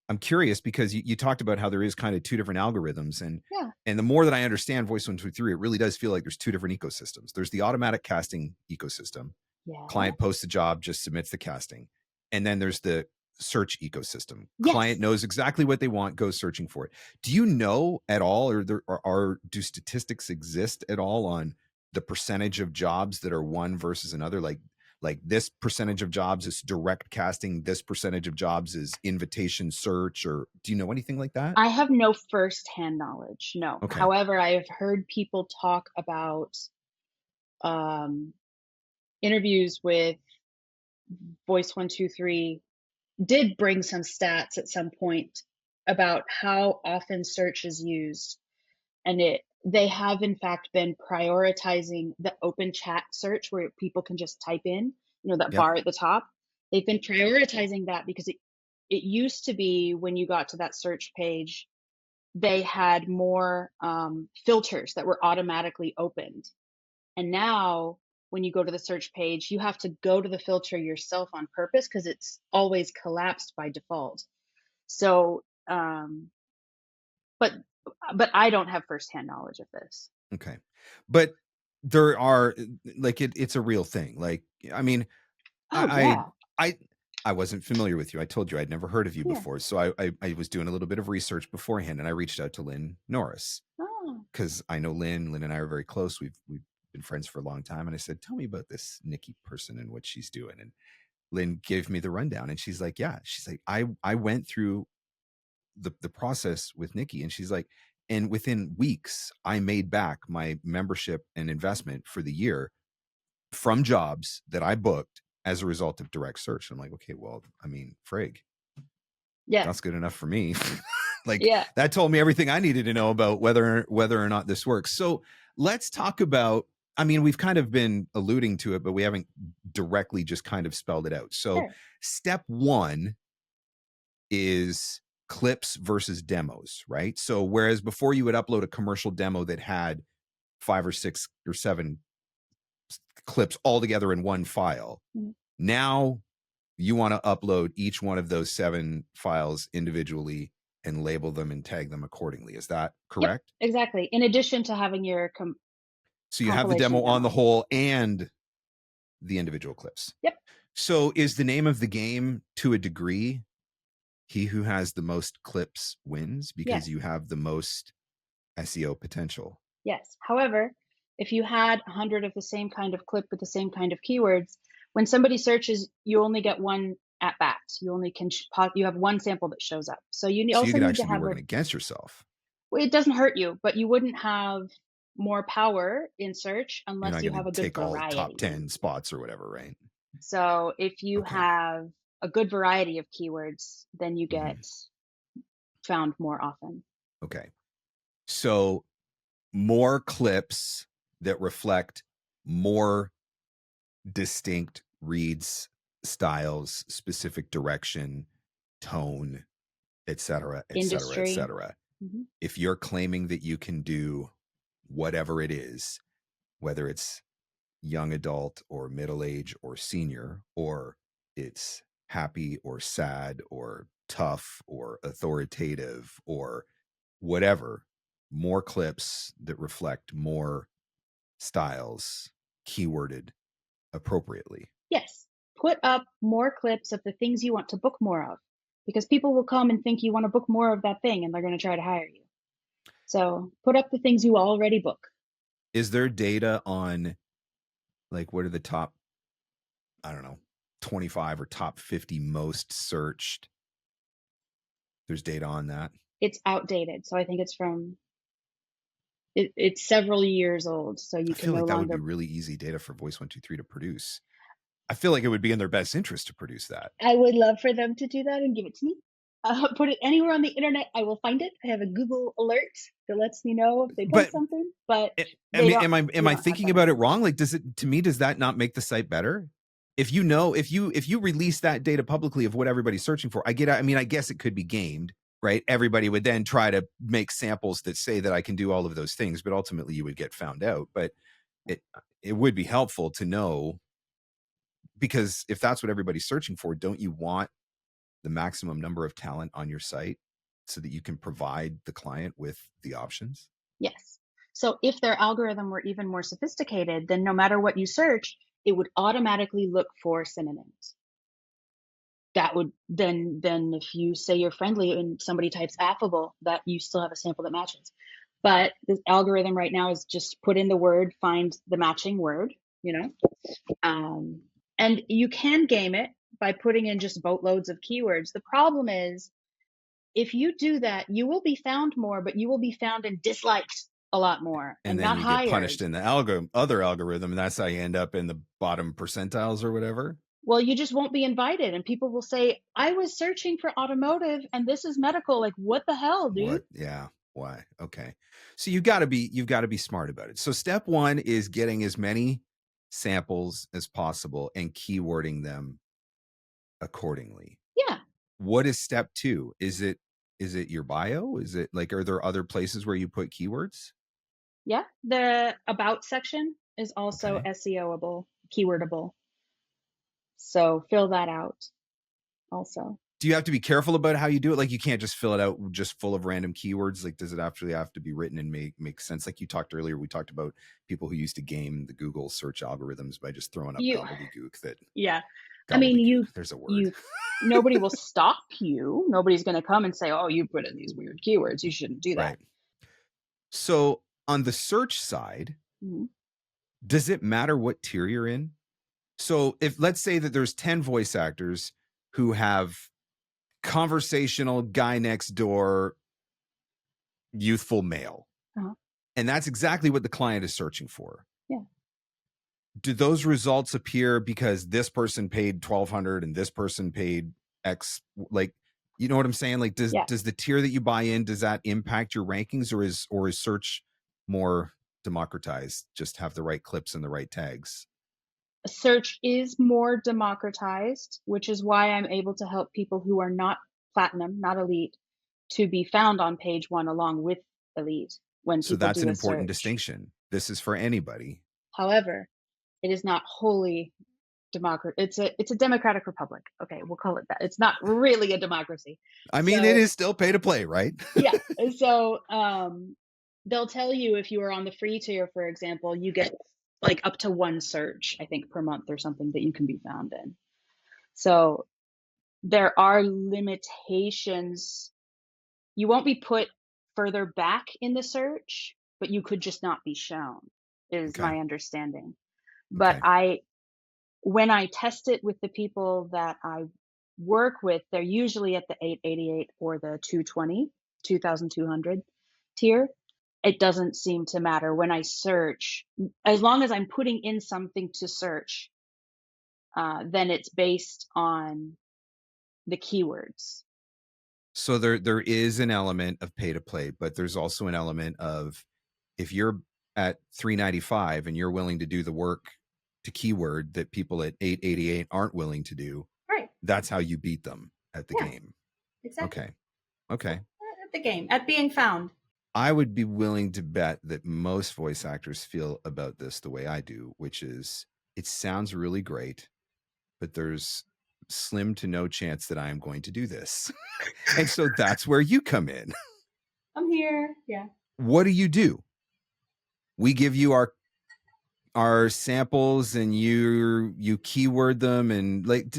Speaker 1: I'm curious because you talked about how there is kind of two different algorithms, and the more that I understand Voice123, it really does feel like there's two different ecosystems. There's the automatic casting ecosystem. Client posts a job, just submits the casting. And then there's the search ecosystem. Client knows exactly what they want, goes searching for it. Do you know at all, or do statistics exist at all on the percentage of jobs that are one versus another? Like this percentage of jobs is direct casting, this percentage of jobs is invitation search, or do you know anything like that?
Speaker 2: I have no firsthand knowledge, no.
Speaker 1: Okay.
Speaker 2: However, I have heard people talk about interviews with Voice123 did bring some stats at some point about how often search is used, and they have in fact been prioritizing the open chat search where people can just type in, that bar at the top. They've been prioritizing that because it used to be when you got to that search page, they had more filters that were automatically opened. And now when you go to the search page, you have to go to the filter yourself on purpose because it's always collapsed by default. So, but I don't have firsthand knowledge of this.
Speaker 1: Okay. But there are, like, it's a real thing. Like, I mean, I wasn't familiar with you. I told you I'd never heard of you before. So I was doing a little bit of research beforehand, and I reached out to Lynn Norris because I know Lynn. Lynn and I are very close. We've been friends for a long time. And I said, tell me about this Nikki person and what she's doing. And Lynn gave me the rundown, and she's like, I went through the process with Nikki, and she's like, and within weeks, I made back my membership and investment for the year from jobs that I booked as a result of direct search. I'm like, okay, well, I mean, frig. That's good enough for me. That told me everything I needed to know about whether or not this works. So let's talk about, I mean, we've kind of been alluding to it, but we haven't directly just kind of spelled it out. So step one is clips versus demos, right? So whereas before you would upload a commercial demo that had 5 or 6 or 7 clips all together in one file, now you want to upload each one of those 7 files individually and label them and tag them accordingly. Is that correct?
Speaker 2: Yep, exactly. In addition to having your
Speaker 1: so you have the demo on the whole and the individual clips.
Speaker 2: Yep.
Speaker 1: So is the name of the game, to a degree, he who has the most clips wins, because you have the most SEO potential?
Speaker 2: Yes. However, if you had 100 of the same kind of clip with the same kind of keywords, when somebody searches, you only get one at bat. You only can you have one sample that shows up. So you also
Speaker 1: you could
Speaker 2: need
Speaker 1: actually
Speaker 2: to have
Speaker 1: be working against yourself.
Speaker 2: Well, it doesn't hurt you, but you wouldn't have more power in search unless you have a good variety.
Speaker 1: All top 10 spots or whatever, right?
Speaker 2: So if you have a good variety of keywords, then you get found more often.
Speaker 1: Okay. So more clips that reflect more distinct reads, styles, specific direction, tone, etc., etc., etc. If you're claiming that you can do whatever it is, whether it's young adult or middle age or senior, or it's happy or sad or tough or authoritative or whatever, more clips that reflect more styles, keyworded appropriately.
Speaker 2: Yes. Put up more clips of the things you want to book more of, because people will come and think you want to book more of that thing, and they're going to try to hire you. So put up the things you already book.
Speaker 1: Is there data on, like, what are the top, I don't know, 25 or top 50 most searched? There's data on that?
Speaker 2: It's outdated. So I think it's from, it's several years old. So you can no longer.
Speaker 1: That would be really easy data for Voice123 to produce. I feel like it would be in their best interest to produce that.
Speaker 2: I would love for them to do that and give it to me. Put it anywhere on the internet, I will find it. I have a Google alert that lets me know if they post
Speaker 1: But
Speaker 2: something, but
Speaker 1: I
Speaker 2: they
Speaker 1: mean,
Speaker 2: don't.
Speaker 1: am
Speaker 2: We
Speaker 1: I
Speaker 2: don't have
Speaker 1: thinking
Speaker 2: that
Speaker 1: about it
Speaker 2: anymore.
Speaker 1: wrong? Like, to me, does that not make the site better? If you know, if you release that data publicly of what everybody's searching for, I guess it could be gamed, right? Everybody would then try to make samples that say that I can do all of those things, but ultimately you would get found out. But it would be helpful to know, because if that's what everybody's searching for, don't you want the maximum number of talent on your site so that you can provide the client with the options?
Speaker 2: Yes. So if their algorithm were even more sophisticated, then no matter what you search, it would automatically look for synonyms. That would then if you say you're friendly and somebody types affable, that you still have a sample that matches. But the algorithm right now is just put in the word, find the matching word, and you can game it by putting in just boatloads of keywords. The problem is, if you do that, you will be found more, but you will be found and disliked a lot more,
Speaker 1: And
Speaker 2: and
Speaker 1: then
Speaker 2: not
Speaker 1: you get
Speaker 2: hired.
Speaker 1: punished in the other algorithm, and that's how you end up in the bottom percentiles or whatever.
Speaker 2: Well, you just won't be invited, and people will say, I was searching for automotive and this is medical. Like, what the hell, dude?
Speaker 1: What? Yeah. Why? Okay. So you've got to be smart about it. So step one is getting as many samples as possible and keywording them accordingly.
Speaker 2: Yeah.
Speaker 1: What is step two? Is it your bio? Is it like, are there other places where you put keywords?
Speaker 2: Yeah. The about section is also
Speaker 1: Okay.
Speaker 2: SEOable, keywordable. So fill that out also.
Speaker 1: Do you have to be careful about how you do it? Like, you can't just fill it out just full of random keywords. Like, does it actually have to be written and make sense? Like you talked earlier, we talked about people who used to game the Google search algorithms by just throwing up gobbledygook.
Speaker 2: Yeah.
Speaker 1: Gobbledygook.
Speaker 2: I mean,
Speaker 1: There's a word.
Speaker 2: Nobody will stop you. Nobody's going to come and say, oh, you put in these weird keywords. You shouldn't do that.
Speaker 1: Right. So on the search side, does it matter what tier you're in? So if, let's say that there's 10 voice actors who have conversational guy next door, youthful male, and that's exactly what the client is searching for.
Speaker 2: Yeah.
Speaker 1: Do those results appear because this person paid $1,200 and this person paid X? Like, you know what I'm saying? Like, does the tier that you buy in, does that impact your rankings, or is search more democratized? Just have the right clips and the right tags.
Speaker 2: Search is more democratized, which is why I'm able to help people who are not platinum, not elite, to be found on page one along with elite.
Speaker 1: So that's an important distinction. This is for anybody.
Speaker 2: However, it is not wholly democratic. It's a democratic republic. Okay, we'll call it that. It's not really a democracy.
Speaker 1: I mean, it is still pay to play, right?
Speaker 2: Yeah. So they'll tell you, if you are on the free tier, for example, you get like up to one search, I think, per month or something that you can be found in. So there are limitations. You won't be put further back in the search, but you could just not be shown, is my understanding. But when I test it with the people that I work with, they're usually at the 888 or the 2,200 tier. It doesn't seem to matter when I search, as long as I'm putting in something to search, then it's based on the keywords.
Speaker 1: So there is an element of pay to play, but there's also an element of, if you're at $395 and you're willing to do the work to keyword that people at 888 aren't willing to do,
Speaker 2: right?
Speaker 1: That's how you beat them at the game.
Speaker 2: Exactly.
Speaker 1: Okay.
Speaker 2: At the game, at being found.
Speaker 1: I would be willing to bet that most voice actors feel about this the way I do, which is, it sounds really great, but there's slim to no chance that I am going to do this. And so that's where you come in.
Speaker 2: I'm here. Yeah.
Speaker 1: What do? We give you our samples and you keyword them, and like,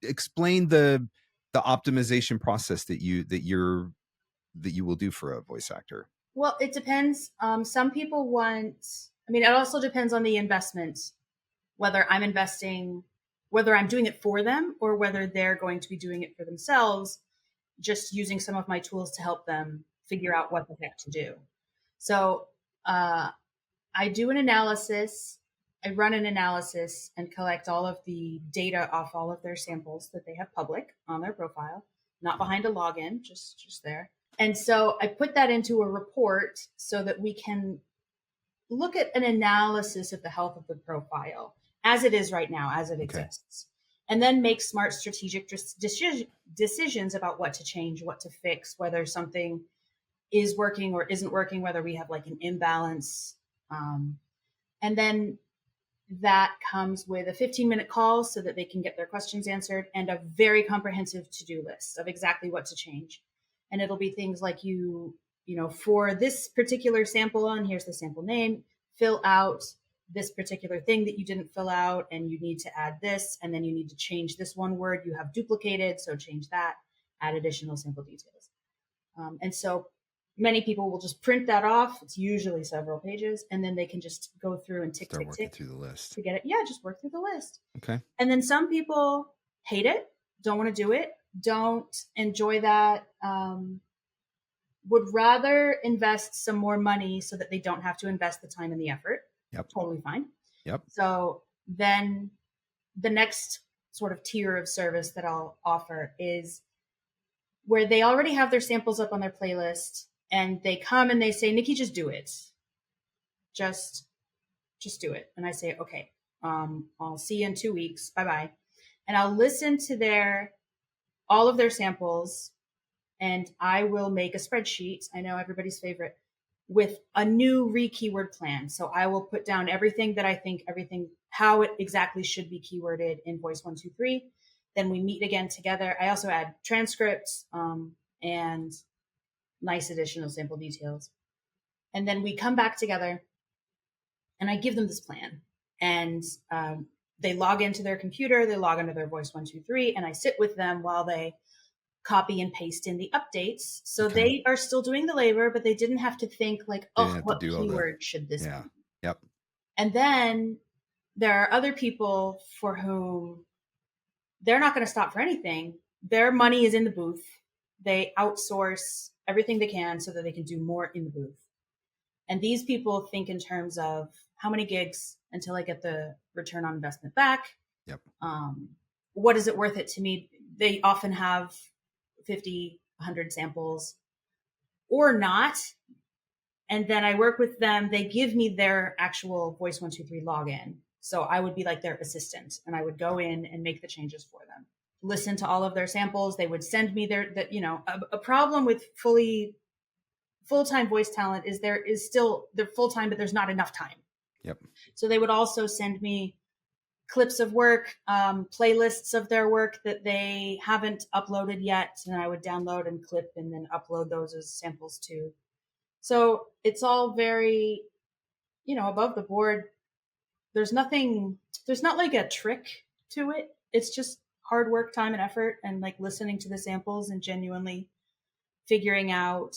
Speaker 1: explain the optimization process that you will do for a voice actor.
Speaker 2: Well, it depends. Some people want, it also depends on the investment, whether I'm doing it for them or whether they're going to be doing it for themselves, just using some of my tools to help them figure out what the heck to do. So I do an analysis
Speaker 3: I run an analysis and collect all of the data off all of their samples that they have public on their profile, not behind a login, just there. And so I put that into a report so that we can look at an analysis of the health of the profile as it is right now, as it exists, and then make smart strategic decisions about what to change, what to fix, whether something is working or isn't working, whether we have like an imbalance. And then that comes with a 15-minute call so that they can get their questions answered, and a very comprehensive to-do list of exactly what to change. And it'll be things like you know, for this particular sample, and here's the sample name, fill out this particular thing that you didn't fill out, and you need to add this, and then you need to change this one word you have duplicated, so change that, add additional sample details. And so many people will just print that off. It's usually several pages, and then they can just go through and tick
Speaker 1: through the list
Speaker 3: to get it. Yeah, just work through the list.
Speaker 1: Okay.
Speaker 3: And then some people hate it, don't want to do it, don't enjoy that, would rather invest some more money so that they don't have to invest the time and the effort.
Speaker 1: Yep.
Speaker 3: Totally fine.
Speaker 1: Yep.
Speaker 3: So then the next sort of tier of service that I'll offer is where they already have their samples up on their playlist, and they come and they say, Nikki, just do it. Just do it. And I say, okay, I'll see you in 2 weeks. Bye-bye. And I'll listen to all of their samples, and I will make a spreadsheet. I know everybody's favorite, with a new re-keyword plan. So I will put down everything that I think, how it exactly should be keyworded in Voice123. Then we meet again together. I also add transcripts and nice additional sample details. And then we come back together and I give them this plan. And they log into their computer, they log into their Voice123, and I sit with them while they copy and paste in the updates. So they are still doing the labor, but they didn't have to think like, oh, what keyword should this be?
Speaker 1: Yep.
Speaker 3: And then there are other people for whom they're not going to stop for anything. Their money is in the booth. They outsource everything they can so that they can do more in the booth. And these people think in terms of how many gigs until I get the return on investment back.
Speaker 1: Yep.
Speaker 3: What is it worth it to me? They often have 50, 100 samples or not. And then I work with them. They give me their actual Voice123 login. So I would be like their assistant, and I would go in and make the changes for them, listen to all of their samples. They would send me a problem with full-time voice talent is they're full-time, but there's not enough time.
Speaker 1: Yep.
Speaker 3: So they would also send me clips of work, playlists of their work that they haven't uploaded yet. And I would download and clip and then upload those as samples too. So it's all very, above the board. There's not like a trick to it. It's just hard work, time and effort, and like listening to the samples and genuinely figuring out,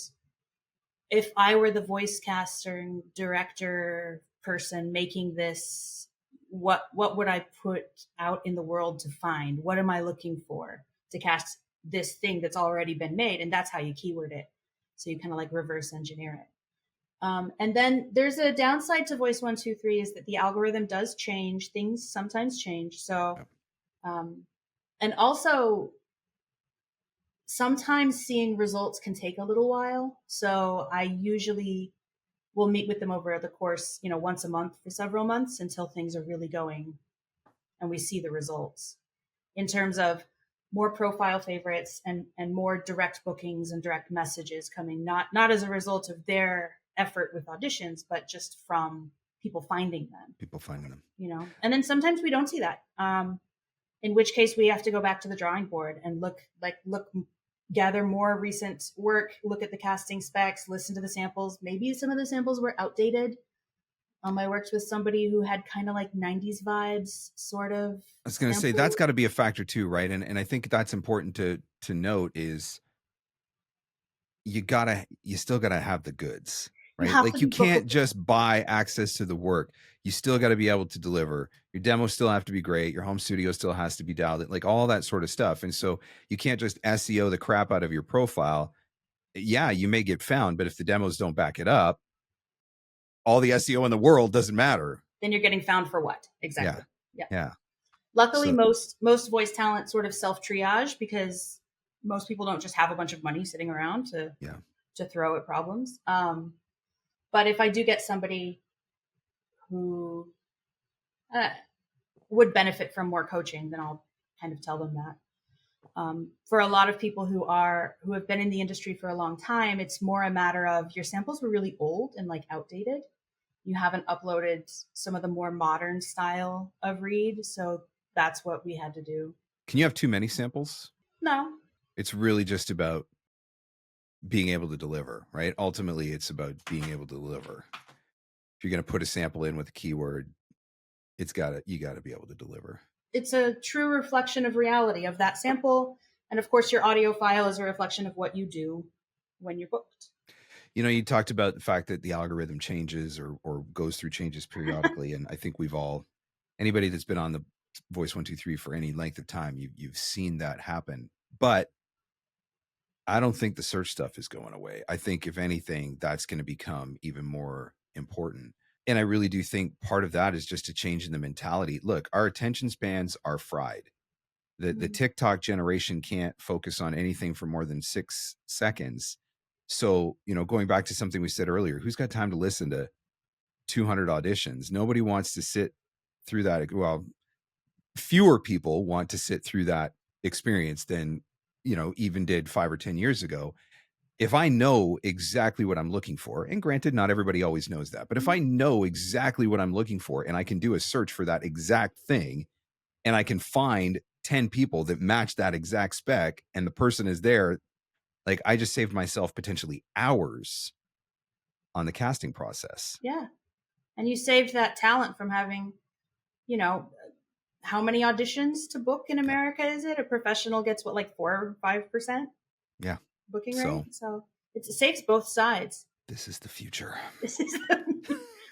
Speaker 3: if I were the voice casting director person making this, what would I put out in the world to find? What am I looking for to cast this thing that's already been made? And that's how you keyword it. So you kind of like reverse engineer it. And then there's a downside to Voice123 is that the algorithm does change. Things sometimes change. So, and also sometimes seeing results can take a little while. So I usually will meet with them over the course, once a month for several months until things are really going and we see the results in terms of more profile favorites and more direct bookings and direct messages coming, not as a result of their effort with auditions, but just from people finding them. And then sometimes we don't see that, in which case we have to go back to the drawing board and gather more recent work, look at the casting specs, listen to the samples. Maybe some of the samples were outdated. I worked with somebody who had kind of like 90s vibes, sort of. I
Speaker 1: was going to say that's got to be a factor too, right? And I think that's important to note is you still gotta have the goods, right? Like you can't just buy access to the work. You still got to be able to deliver. Your demos still have to be great. Your home studio still has to be dialed in, like all that sort of stuff. And so you can't just SEO the crap out of your profile. Yeah, you may get found, but if the demos don't back it up, all the SEO in the world doesn't matter.
Speaker 3: then you're getting found for what? Exactly.
Speaker 1: Yeah.
Speaker 3: Luckily, most voice talent sort of self-triage, because most people don't just have a bunch of money sitting around to throw at problems. But if I do get somebody who would benefit from more coaching, then I'll kind of tell them that. For a lot of people who have been in the industry for a long time, it's more a matter of your samples were really old and like outdated. You haven't uploaded some of the more modern style of read, so that's what we had to do.
Speaker 1: Can you have too many samples?
Speaker 3: No.
Speaker 1: It's really just about being able to deliver, right? Ultimately, it's about being able to deliver. If you're going to put a sample in with a keyword, you got to be able to deliver.
Speaker 3: It's a true reflection of reality of that sample. And of course, your audio file is a reflection of what you do when you're booked.
Speaker 1: You know, you talked about the fact that the algorithm changes or goes through changes periodically. And I think anybody that's been on the Voice123 for any length of time, you've seen that happen. But I don't think the search stuff is going away. I think if anything, that's going to become even more important. And I really do think part of that is just a change in the mentality. Look, our attention spans are fried. The TikTok generation can't focus on anything for more than 6 seconds. So, you know, going back to something we said earlier, who's got time to listen to 200 auditions? Nobody wants to sit through that. Well, fewer people want to sit through that experience than, you know, even did 5 or 10 years ago. If I know exactly what I'm looking for, and granted, not everybody always knows that, but if I know exactly what I'm looking for and I can do a search for that exact thing, and I can find 10 people that match that exact spec, and the person is there, like I just saved myself potentially hours on the casting process.
Speaker 3: Yeah. And you saved that talent from having, you know, how many auditions to book in America is it? A professional gets what, like 4 or 5%?
Speaker 1: Yeah.
Speaker 3: Booking rate. So it saves both sides.
Speaker 1: This is the future.
Speaker 3: This is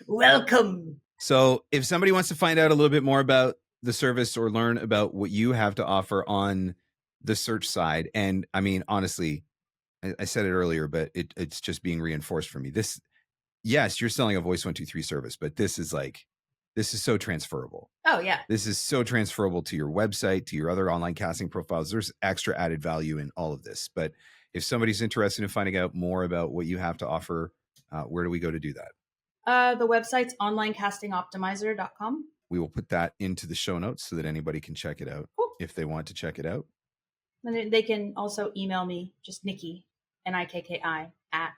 Speaker 3: welcome.
Speaker 1: So if somebody wants to find out a little bit more about the service or learn about what you have to offer on the search side, and I mean, honestly, I said it earlier, but it's just being reinforced for me. Yes, you're selling a Voice123 service, but this is so transferable.
Speaker 3: Oh, yeah.
Speaker 1: This is so transferable to your website, to your other online casting profiles. There's extra added value in all of this. But if somebody's interested in finding out more about what you have to offer, where do we go to do that?
Speaker 3: The website's onlinecastingoptimizer.com.
Speaker 1: We will put that into the show notes so that anybody can check it out if they want to check it out.
Speaker 3: And they can also email me, just Nikki, Nikki, at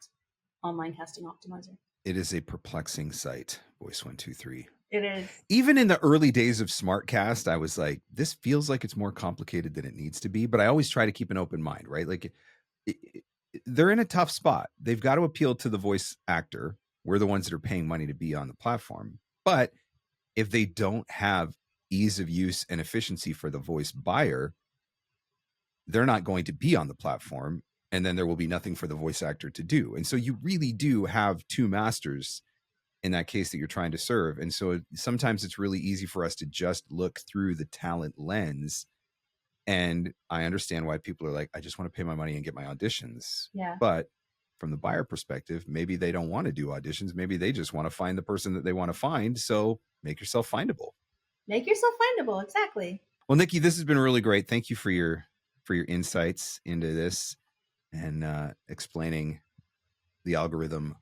Speaker 3: onlinecastingoptimizer.
Speaker 1: It is a perplexing site, Voice123.
Speaker 3: It is.
Speaker 1: Even in the early days of SmartCast, I was like, this feels like it's more complicated than it needs to be. But I always try to keep an open mind, right? Like they're in a tough spot. They've got to appeal to the voice actor. We're the ones that are paying money to be on the platform. But if they don't have ease of use and efficiency for the voice buyer, they're not going to be on the platform. And then there will be nothing for the voice actor to do. And so you really do have two masters in that case that you're trying to serve. And so sometimes it's really easy for us to just look through the talent lens. And I understand why people are like, I just want to pay my money and get my auditions.
Speaker 3: Yeah.
Speaker 1: But from the buyer perspective, maybe they don't want to do auditions. Maybe they just want to find the person that they want to find. So make yourself findable.
Speaker 3: Make yourself findable. Exactly.
Speaker 1: Well, Nikki, this has been really great. Thank you for your insights into this and explaining the algorithm,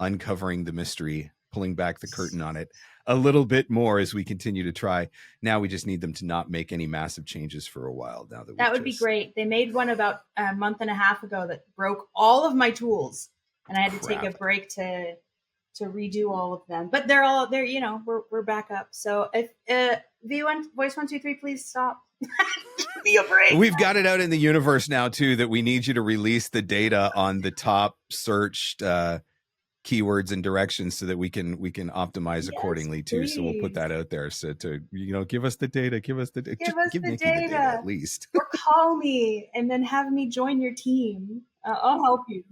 Speaker 1: uncovering the mystery, pulling back the curtain on it a little bit more as we continue to try. Now we just need them to not make any massive changes for a while. Now that
Speaker 3: would be great. They made one about a month and a half ago that broke all of my tools, and I had to take a break to redo all of them. But they're you know, we're back up. So if Voice123, please stop. Be a break.
Speaker 1: We've got it out in the universe now too that we need you to release the data on the top searched keywords and directions so that we can optimize accordingly too. Please. So we'll put that out there. So to, you know, give us the data, give Nikki the data at least.
Speaker 3: Or call me and then have me join your team. I'll help you.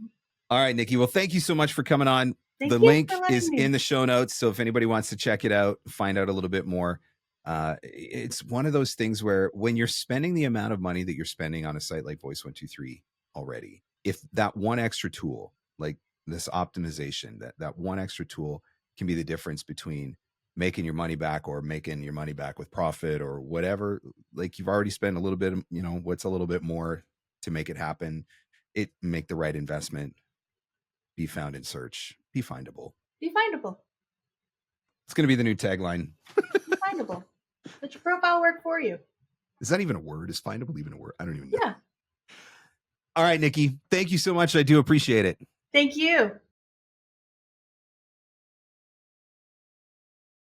Speaker 1: All right, Nikki. Well, thank you so much for coming on. The link is in the show notes. So if anybody wants to check it out, find out a little bit more. It's one of those things where when you're spending the amount of money that you're spending on a site like Voice123 already, if that one extra tool, like this optimization, that one extra tool can be the difference between making your money back or making your money back with profit or whatever. Like you've already spent a little bit, you know, what's a little bit more to make it happen. Make the right investment, be found in search, be findable.
Speaker 3: Be findable.
Speaker 1: It's going to be the new tagline.
Speaker 3: Be findable. Let your profile work for you.
Speaker 1: Is that even a word? Is findable even a word? I don't even know.
Speaker 3: Yeah.
Speaker 1: All right, Nikki, thank you so much. I do appreciate it.
Speaker 3: Thank you.